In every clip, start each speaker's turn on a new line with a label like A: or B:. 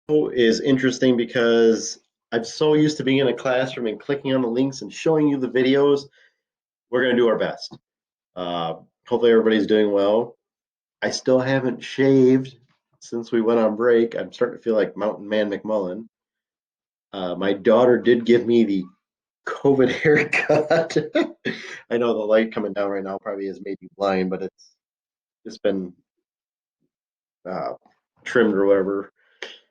A: Is interesting because I'm so used to being in a classroom and clicking on the links and showing you the videos. We're going to do our best. Uh, Hopefully, everybody's doing well. I still haven't shaved since we went on break. I'm starting to feel like Mountain Man McMullen. My daughter did give me the COVID haircut. I know the light coming down right now probably has made you blind, but it's just been uh, trimmed or whatever.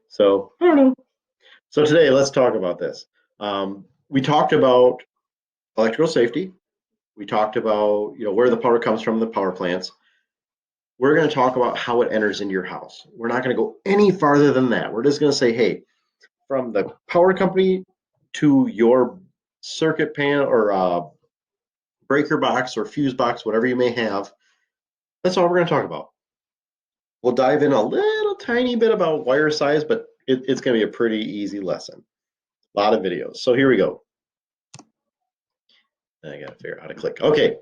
A: So I don't know. So today, let's talk about this. We talked about electrical safety. We talked about where the power comes from, the power plants. We're going to talk about how it enters into your house. We're not going to go any farther than that. We're just going to say, hey, from the power company to your circuit panel or breaker box or fuse box, whatever you may have. That's all we're going to talk about. We'll dive in a little tiny bit about wire size, but it's going to be a pretty easy lesson. A lot of videos. So here we go. I got to figure out how to click. Okay.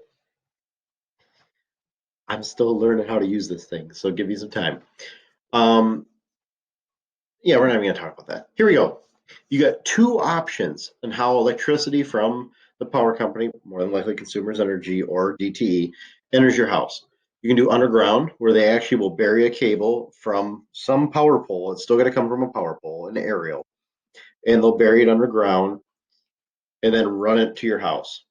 A: I'm still learning how to use this thing, so give me some time. Um, yeah, we're not even going to talk about that. Here we go. You got two options on how electricity from the power company, more than likely Consumers Energy or DTE, enters your house. You can do underground, where they actually will bury a cable from some power pole. It's still going to come from a power pole, an aerial, and they'll bury it underground and then run it to your house.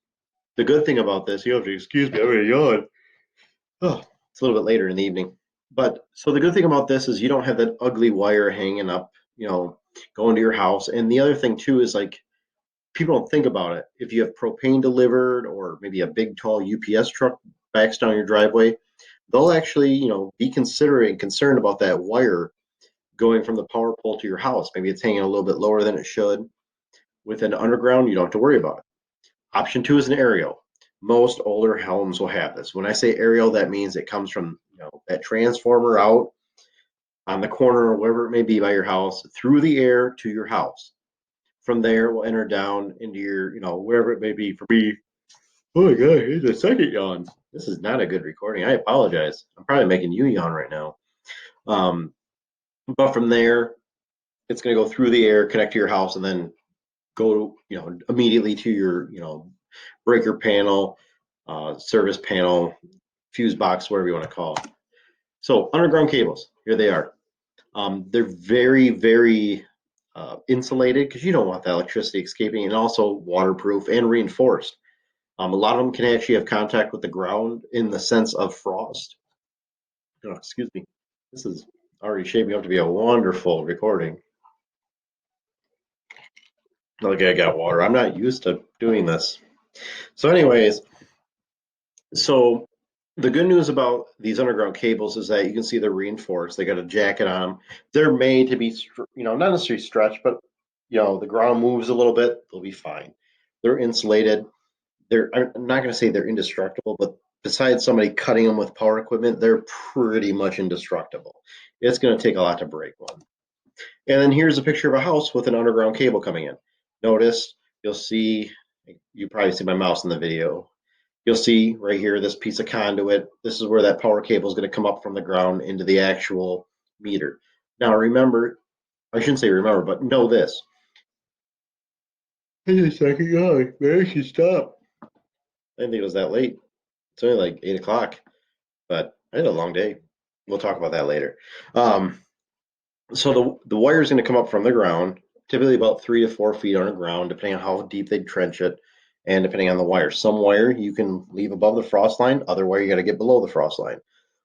A: The good thing about this, you have to excuse me, I'm going to yawn. Oh, it's a little bit later in the evening. But so the good thing about this is you don't have that ugly wire hanging up, going to your house. And the other thing too is like people don't think about it. If you have propane delivered or maybe a big tall UPS truck backs down your driveway, they'll actually, be considering concerned about that wire going from the power pole to your house. Maybe it's hanging a little bit lower than it should. With an underground, you don't have to worry about it. Option two is an aerial. Most older homes will have this. When I say aerial, that means it comes from that transformer out on the corner or wherever it may be by your house through the air to your house. From there, we'll enter down into your, wherever it may be. For me, oh my god, here's a second yawn. This is not a good recording. I apologize. I'm probably making you yawn right now. But from there, it's going to go through the air, connect to your house, and then go, immediately to your, breaker panel, service panel, fuse box, whatever you want to call it. So underground cables, here they are. They're very, very insulated because you don't want that electricity escaping, and also waterproof and reinforced. A lot of them can actually have contact with the ground in the sense of frost. Oh, excuse me. This is already shaping up to be a wonderful recording. Okay, I got water. I'm not used to doing this. So, anyways, so the good news about these underground cables is that you can see they're reinforced. They got a jacket on them. They're made to be, not necessarily stretched, but the ground moves a little bit, they'll be fine. They're insulated. I'm not going to say they're indestructible, but besides somebody cutting them with power equipment, they're pretty much indestructible. It's going to take a lot to break one. And then here's a picture of a house with an underground cable coming in. Notice, you'll see, you probably see my mouse in the video. You'll see right here this piece of conduit. This is where that power cable is going to come up from the ground into the actual meter. Now remember, I shouldn't say remember, but know this. Wait a second, God, where should stop? I didn't think it was that late. It's only like 8 o'clock, but I had a long day. We'll talk about that later. So the wire is going to come up from the ground, typically about 3 to 4 feet underground, depending on how deep they trench it, and depending on the wire. Some wire you can leave above the frost line, other wire you got to get below the frost line.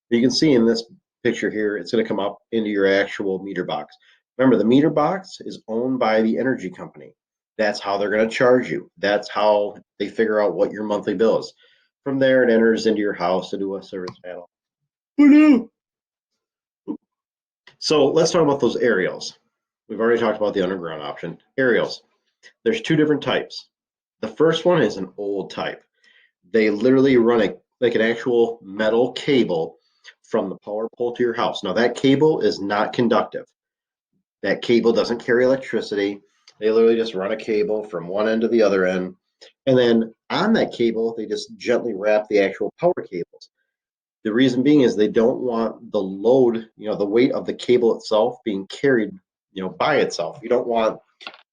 A: You can see in this picture here, it's going to come up into your actual meter box. Remember, the meter box is owned by the energy company. That's how they're going to charge you. That's how they figure out what your monthly bill is. From there, it enters into your house to do a service panel. Oh no! So let's talk about those aerials. We've already talked about the underground option. Aerials. There's two different types. The first one is an old type. They literally run like an actual metal cable from the power pole to your house. Now that cable is not conductive. That cable doesn't carry electricity. They literally just run a cable from one end to the other end. And then on that cable, they just gently wrap the actual power cables. The reason being is they don't want the load, the weight of the cable itself being carried, by itself. You don't want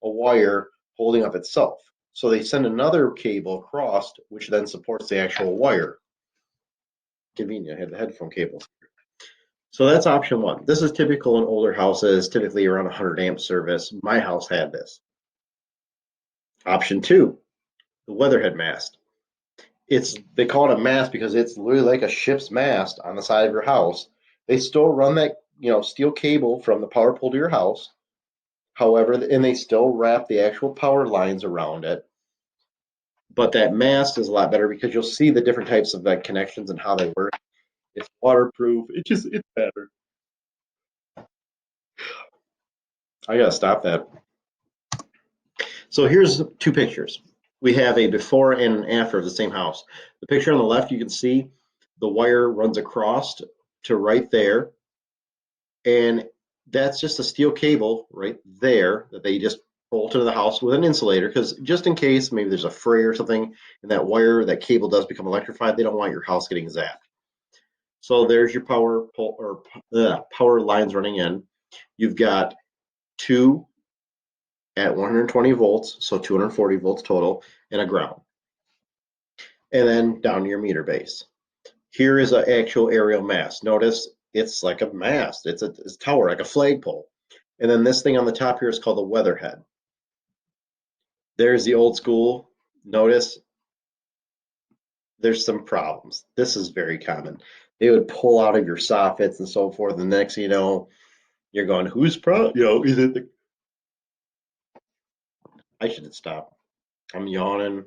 A: a wire holding up itself. So they send another cable across, which then supports the actual wire. Convenient, I have the headphone cables. So that's option one. This is typical in older houses, typically around 100 amp service. My house had this. Option two, the weatherhead mast. They call it a mast because it's literally like a ship's mast on the side of your house. They still run that steel cable from the power pole to your house. However, and they still wrap the actual power lines around it. But that mast is a lot better because you'll see the different types of connections and how they work. It's waterproof. It's better. I gotta stop that. So here's two pictures. We have a before and an after of the same house. The picture on the left, you can see the wire runs across to right there. And that's just a steel cable right there that they just bolt into the house with an insulator, because just in case maybe there's a fray or something and that cable does become electrified, they don't want your house getting zapped. So there's your power pole or power lines running in. You've got two at 120 volts, so 240 volts total, and a ground. And then down to your meter base. Here is an actual aerial mast. Notice it's like a mast. It's a tower, like a flagpole. And then this thing on the top here is called the weatherhead. There's the old school. Notice there's some problems. This is very common. They would pull out of your soffits and so forth. And the next thing you know, you're going, whose problem? Is it the... I should stop. I'm yawning.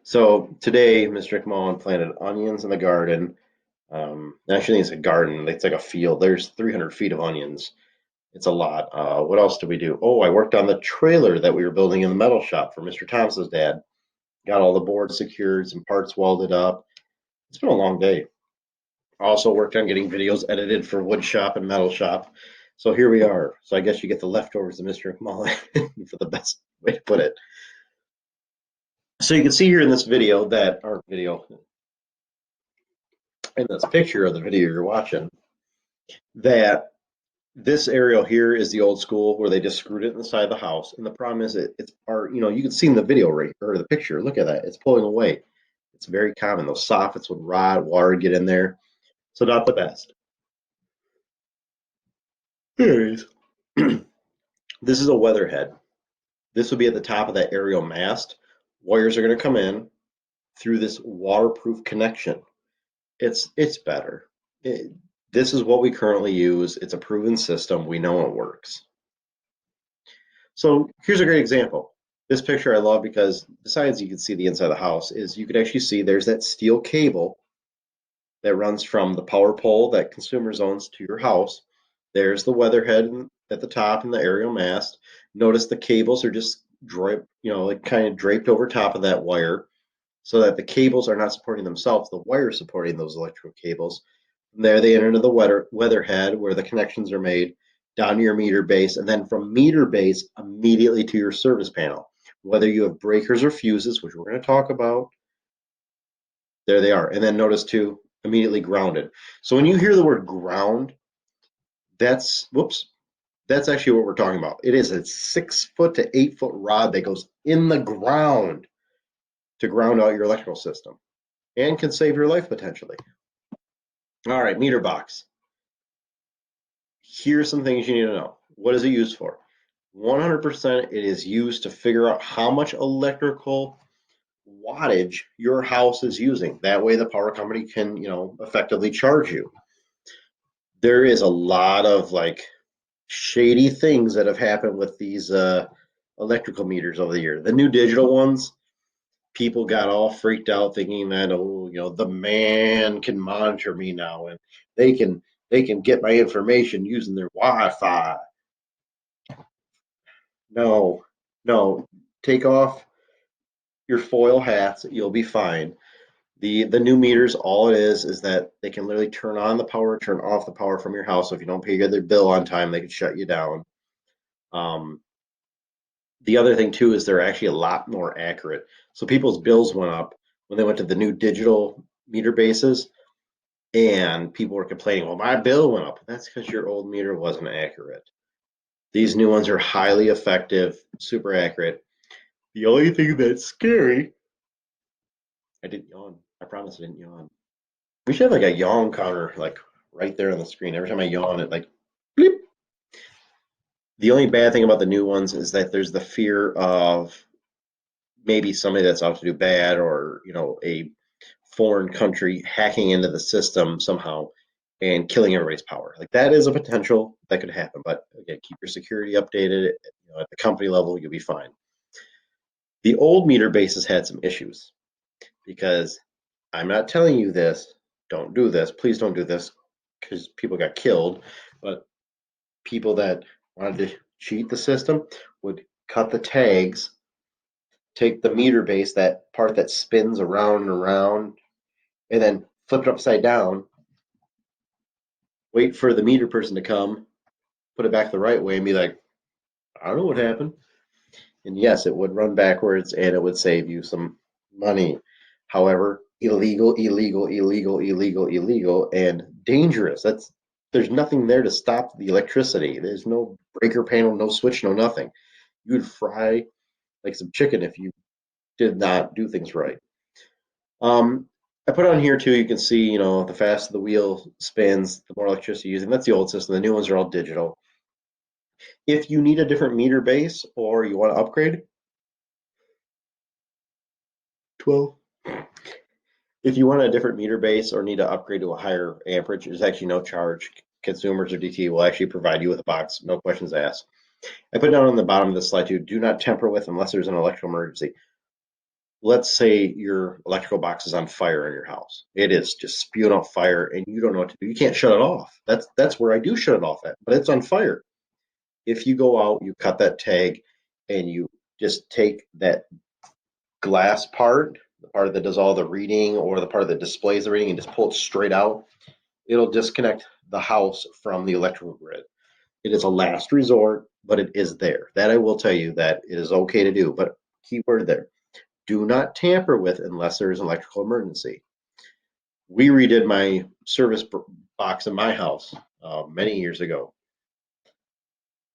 A: So today, Mr. McMullen planted onions in the garden. Actually, it's a garden. It's like a field. There's 300 feet of onions. It's a lot. What else did we do? Oh, I worked on the trailer that we were building in the metal shop for Mr. Thomas's dad. Got all the boards secured, some parts welded up. It's been a long day. Also worked on getting videos edited for wood shop and metal shop. So here we are. So I guess you get the leftovers of Mr. McMullen for the best way to put it. So you can see here in this video that, or video, in this picture of the video you're watching, that this aerial here is the old school where they just screwed it inside the house. And the problem is it's part, you can see in the video right or the picture, look at that, it's pulling away. It's very common. Those soffits would rot, water would get in there. So not the best. Anyways, this is a weatherhead. This would be at the top of that aerial mast. Wires are going to come in through this waterproof connection. It's better. This is what we currently use. It's a proven system. We know it works. So here's a great example. This picture I love because besides you can see the inside of the house, is you could actually see there's that steel cable that runs from the power pole that consumers owns to your house. There's the weatherhead at the top and the aerial mast. Notice the cables are just draped, like kind of draped over top of that wire so that the cables are not supporting themselves. The wire is supporting those electrical cables. From there, they enter into the weatherhead where the connections are made down to your meter base, and then from meter base immediately to your service panel. Whether you have breakers or fuses, which we're going to talk about, there they are. And then notice too, immediately grounded. So when you hear the word ground, that's actually what we're talking about. It is a 6 foot to 8 foot rod that goes in the ground to ground out your electrical system and can save your life potentially. All right, meter box. Here's some things you need to know. What is it used for? 100% it is used to figure out how much electrical wattage your house is using. That way the power company can, effectively charge you. There is a lot of shady things that have happened with these electrical meters over the year. The new digital ones, people got all freaked out thinking that, the man can monitor me now and they can get my information using their Wi-Fi. No, take off your foil hats, you'll be fine. The new meters, all it is that they can literally turn on the power, turn off the power from your house. So if you don't pay your bill on time, they can shut you down. The other thing too is they're actually a lot more accurate. So people's bills went up when they went to the new digital meter bases, and people were complaining, well, my bill went up. That's because your old meter wasn't accurate. These new ones are highly effective, super accurate. The only thing that's scary, I didn't yawn. I promise I didn't yawn. We should have like a yawn counter, like right there on the screen. Every time I yawn, it like bleep. The only bad thing about the new ones is that there's the fear of maybe somebody that's out to do bad, or a foreign country hacking into the system somehow and killing everybody's power. Like that is a potential that could happen. But again, keep your security updated. At the company level, you'll be fine. The old meter bases had some issues because I'm not telling you this. Don't do this. Please don't do this, because people got killed. But people that wanted to cheat the system would cut the tags, take the meter base, that part that spins around and around, and then flip it upside down, wait for the meter person to come, put it back the right way, and be like, I don't know what happened. And yes, it would run backwards and it would save you some money. However, illegal, illegal, illegal, illegal, illegal, and dangerous. There's nothing there to stop the electricity. There's no breaker panel, no switch, no nothing. You'd fry like some chicken if you did not do things right. Um, I put on here too, you can see, the faster the wheel spins, the more electricity using. That's the old system. The new ones are all digital. If you need a different meter base or you want to upgrade, 12. If you want a different meter base or need to upgrade to a higher amperage, there's actually no charge. Consumers or DT will actually provide you with a box, no questions asked. I put down on the bottom of the slide too, do not tamper with unless there's an electrical emergency. Let's say your electrical box is on fire in your house. It is just spewing out fire and you don't know what to do. You can't shut it off. That's where I do shut it off at, but it's on fire. If you go out, you cut that tag and you just take that glass part, the part that does all the reading or the part that displays the reading, and just pull it straight out, it'll disconnect the house from the electrical grid. It is a last resort, but it is there. That I will tell you that it is okay to do, but keyword there. Do not tamper with unless there is an electrical emergency. We redid my service box in my house many years ago.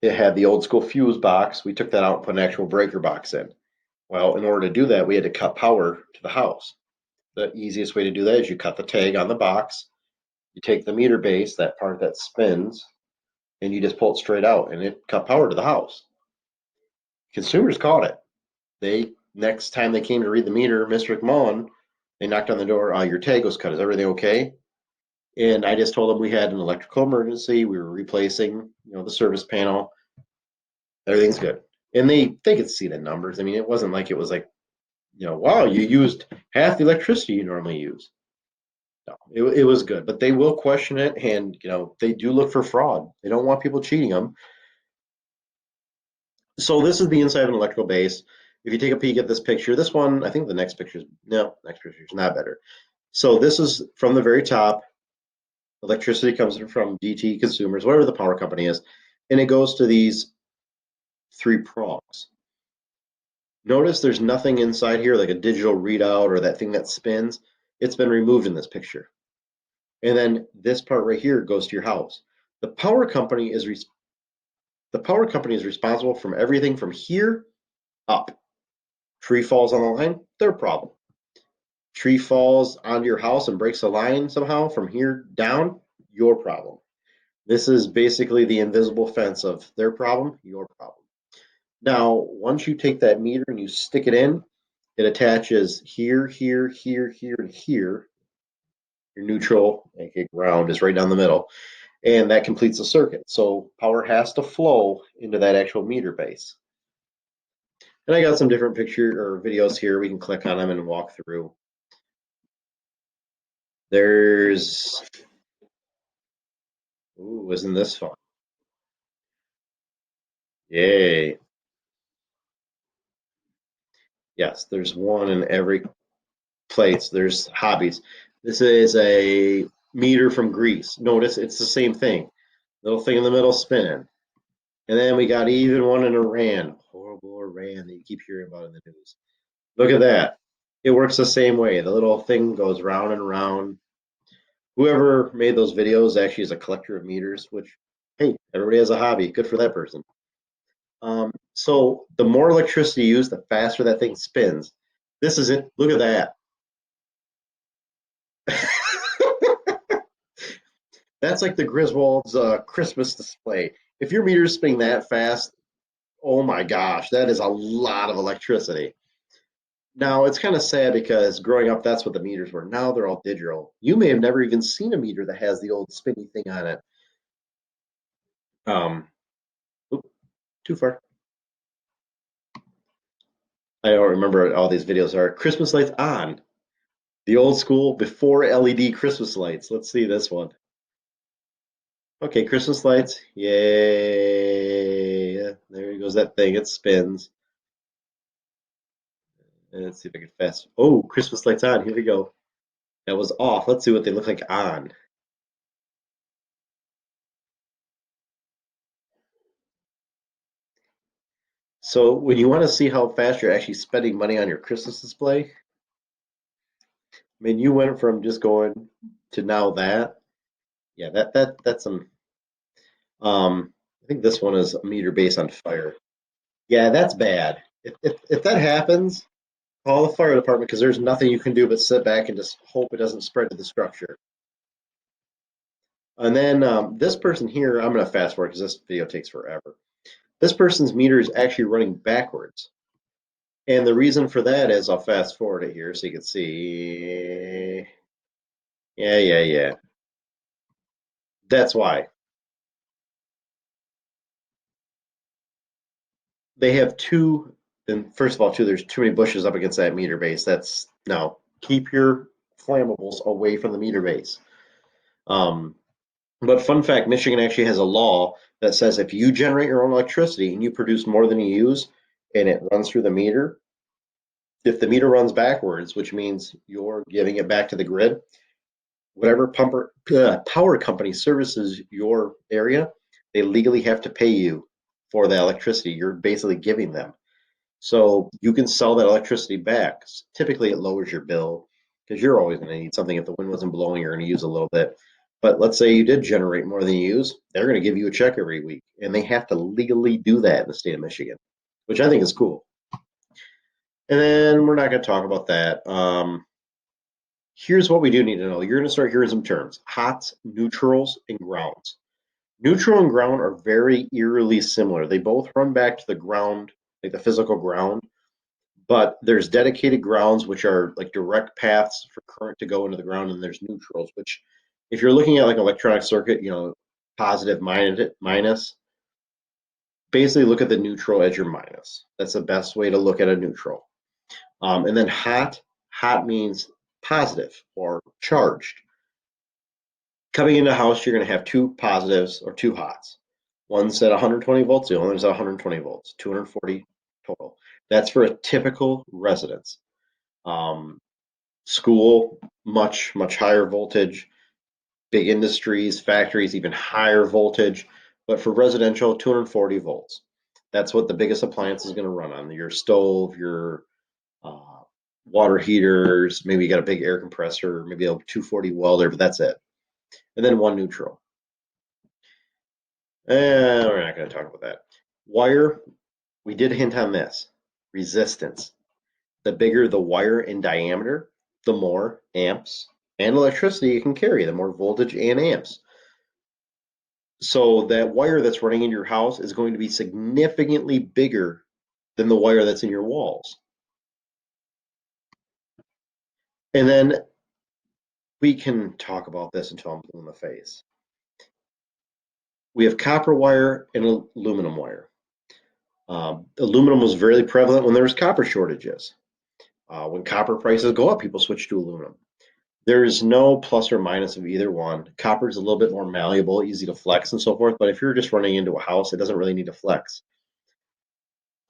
A: It had the old school fuse box. We took that out and put an actual breaker box in. Well, in order to do that, we had to cut power to the house. The easiest way to do that is you cut the tag on the box, you take the meter base, that part that spins, and you just pull it straight out, and it cut power to the house. Consumers caught it. They next time they came to read the meter, Mr. McMullen, they knocked on the door. Your tag was cut. Is everything okay? And I just told them we had an electrical emergency. We were replacing, the service panel. Everything's good. And they could see the numbers. I mean, it wasn't like it was like, wow, you used half the electricity you normally use. No, it was good, but they will question it, and they do look for fraud. They don't want people cheating them. So this is the inside of an electrical base. If you take a peek at this picture, this one, I think the next picture is no, next picture is not better. So this is from the very top. Electricity comes from DT consumers, whatever the power company is, and it goes to these three prongs. Notice there's nothing inside here like a digital readout or that thing that spins. It's been removed in this picture. And then this part right here goes to your house. The power company is responsible from everything from here up. Tree falls on the line, their problem. Tree falls onto your house and breaks a line somehow from here down, your problem. This is basically the invisible fence of their problem, your problem. Now, once you take that meter and you stick it in, it attaches here, here, here, here, and here. Your neutral, aka ground, is right down the middle, and that completes the circuit. So power has to flow into that actual meter base. And I got some different picture or videos here. We can click on them and walk through. There's, ooh, isn't this fun? Yay. Yes, there's one in every place. There's hobbies. This is a meter from Greece. Notice it's the same thing. Little thing in the middle spinning. And then we got even one in Iran. Horrible Iran that you keep hearing about in the news. Look at that. It works the same way. The little thing goes round and round. Whoever made those videos actually is a collector of meters, which, hey, everybody has a hobby. Good for that person. So the more electricity you use, the faster that thing spins. This is it. Look at that. That's like the Griswold's Christmas display. If your meter's spinning that fast, oh my gosh, that is a lot of electricity. Now it's kind of sad because growing up, that's what the meters were. Now they're all digital. You may have never even seen a meter that has the old spinny thing on it. Um, oop, too far. I don't remember all these videos are. Christmas lights on. The old school before LED Christmas lights. Let's see this one. Okay, Christmas lights. Yay. There goes that thing. It spins. And let's see if I can fast. Oh, Christmas lights on. Here we go. That was off. Let's see what they look like on. So when you want to see how fast you're actually spending money on your Christmas display, I mean, you went from just going to now that. Yeah, that's some. I think this one is a meter based on fire. Yeah, that's bad. If that happens, call the fire department because there's nothing you can do but sit back and just hope it doesn't spread to the structure. And then this person here, I'm going to fast forward because this video takes forever. This person's meter is actually running backwards. And the reason for that is I'll fast forward it here so you can see. Yeah. That's why. They have two, and first of all, too, there's too many bushes up against that meter base. That's no. Keep your flammables away from the meter base. Um, but fun fact, Michigan actually has a law that says if you generate your own electricity and you produce more than you use and it runs through the meter, if the meter runs backwards, which means you're giving it back to the grid, whatever power company services your area, they legally have to pay you for the electricity you're basically giving them. So you can sell that electricity back. Typically, it lowers your bill because you're always going to need something. If the wind wasn't blowing, you're going to use a little bit. But let's say you did generate more than you use, they're going to give you a check every week. And they have to legally do that in the state of Michigan, which I think is cool. And then we're not going to talk about that. Here's what we do need to know. You're going to start hearing some terms: hots, neutrals, and grounds. Neutral and ground are very eerily similar. They both run back to the ground, like the physical ground, but there's dedicated grounds, which are like direct paths for current to go into the ground, and there's neutrals, which if you're looking at like an electronic circuit, positive, minus, basically look at the neutral as your minus. That's the best way to look at a neutral. And then hot means positive or charged. Coming into a house, you're going to have two positives or two hots. One's at 120 volts, the other's at 120 volts, 240 total. That's for a typical residence. Um, School, much higher voltage. Big industries, factories, even higher voltage. But for residential, 240 volts. That's what the biggest appliance is going to run on. Your stove, your uh, water heaters, maybe you got a big air compressor, maybe a 240 welder, but that's it. And then one neutral. We're not going to talk about that. Wire, we did hint on this. Resistance. The bigger the wire in diameter, the more amps and electricity you can carry, the more voltage and amps. So that wire that's running in your house is going to be significantly bigger than the wire that's in your walls. And then we can talk about this until I'm blue in the face. We have copper wire and aluminum wire. Aluminum was very prevalent when there was copper shortages. When copper prices go up, people switch to aluminum. There's no plus or minus of either one. Copper is a little bit more malleable, easy to flex and so forth, but if you're just running into a house, it doesn't really need to flex.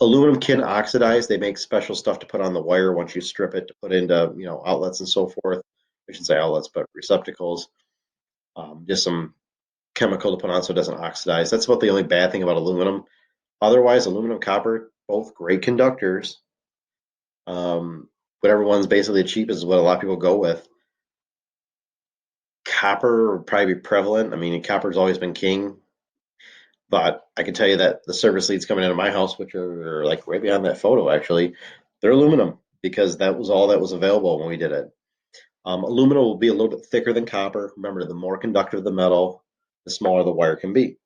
A: Aluminum can oxidize. They make special stuff to put on the wire once you strip it to put into, outlets and so forth. I should say outlets, but receptacles. Just some chemical to put on so it doesn't oxidize. That's about the only bad thing about aluminum. Otherwise, aluminum, copper, both great conductors. Whatever one's basically the cheapest is what a lot of people go with. Copper would probably be prevalent. I mean, copper's always been king. But I can tell you that the service leads coming into my house, which are like right behind that photo actually, they're aluminum because that was all that was available when we did it. Aluminum will be a little bit thicker than copper. Remember, the more conductive the metal, the smaller the wire can be.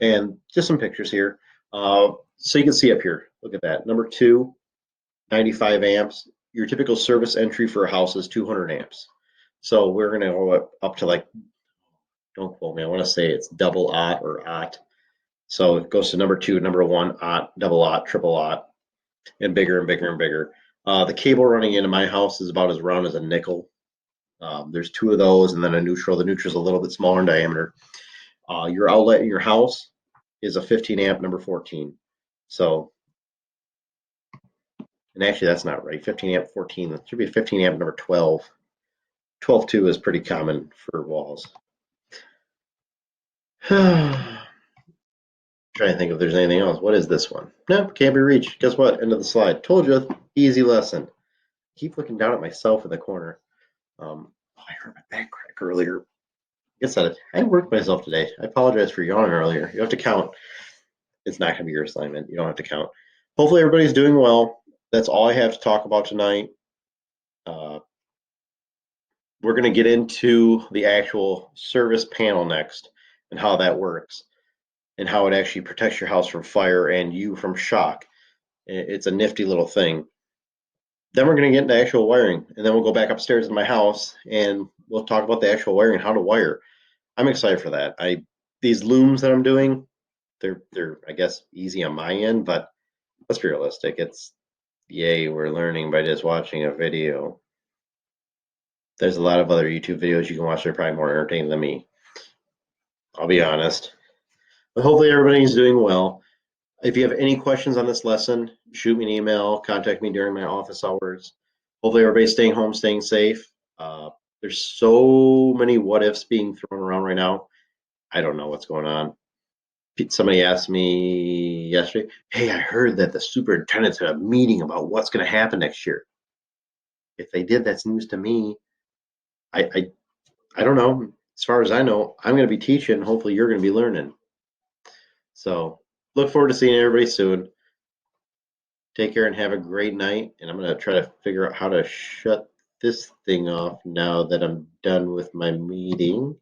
A: And just some pictures here. So you can see up here, look at that. Number 2, 95 amps. Your typical service entry for a house is 200 amps. So we're going to go up to like, don't quote me, I want to say it's double aught or aught. So it goes to number 2, number 1, aught, double aught, triple aught, and bigger and bigger and bigger. The cable running into my house is about as round as a nickel. There's 2 of those and then a neutral. The neutral is a little bit smaller in diameter. Your outlet in your house is a 15 amp number 14. So, and actually that's not right. 15 amp 14. That should be 15 amp number 12. 12.2 is pretty common for walls. Trying to think if there's anything else. What is this one? Nope, can't be reached. Guess what? End of the slide. Told you, easy lesson. Keep looking down at myself in the corner. I heard my back crack earlier. Guess I worked myself today. I apologize for yawning earlier. You have to count. It's not going to be your assignment. You don't have to count. Hopefully everybody's doing well. That's all I have to talk about tonight. We're going to get into the actual service panel next and how that works and how it actually protects your house from fire and you from shock. It's a nifty little thing. Then we're going to get into actual wiring, and then we'll go back upstairs in my house and we'll talk about the actual wiring, how to wire. I'm excited for that. These looms that I'm doing, they're I guess easy on my end, but let's be realistic. It's yay, we're learning by just watching a video. There's a lot of other YouTube videos you can watch that are probably more entertaining than me. I'll be honest. But hopefully everybody's doing well. If you have any questions on this lesson, shoot me an email, contact me during my office hours. Hopefully everybody's staying home, staying safe. There's so many what ifs being thrown around right now. I don't know what's going on. Somebody asked me yesterday, hey, I heard that the superintendents had a meeting about what's going to happen next year. If they did, that's news to me. I don't know. As far as I know, I'm going to be teaching. Hopefully you're going to be learning. So look forward to seeing everybody soon. Take care and have a great night. And I'm going to try to figure out how to shut this thing off now that I'm done with my meeting.